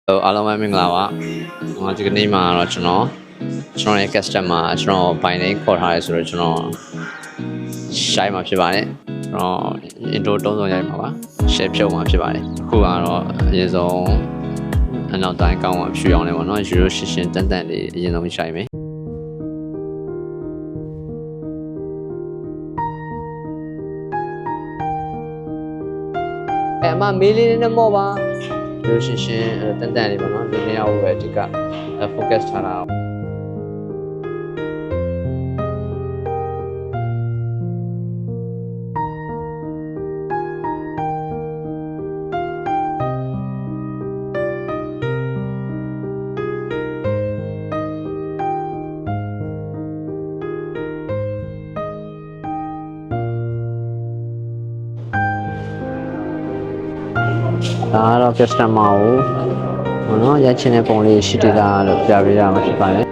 အားလုံးပဲမင်္ဂလာပါဒီကနေ့မှာတော့ကျွန်တော်ရဲ့ customer ကျွန်တော်ဘိုင်လေးခေါ်ထားရဲဆိုတော့ကျွန်တော်ရှိုင်းမှာဖြစ်ပါတယ်ကျွန်တော် intro တုံးစုံရိုက်မှာပါ share ဖြုတ်မှာဖြစ်ပါတယ်အခုကတော့အရင်ဆုံးအနောက်တိုင်းကောင်းမှာဖြူအောင်လဲပေါ့နော်ရိုးရိုးရှင်းရှင်းတန်တန်လေးအရင်ဆုံးရှိုင်းမယ်အမမေးလေးနဲ့မော့ပါရိုးရှင်းရှင်းတန်တန်လေးပေါ့နော်ဒီနေ့ရောက်ပဲဒီက focus ထားတာဒါကတော့ customer ကိုဘောနော်ရချင်တဲ့ပုံလေးရှိတည်တာလို့ပြပေးရမှာဖြစ်ပါတယ်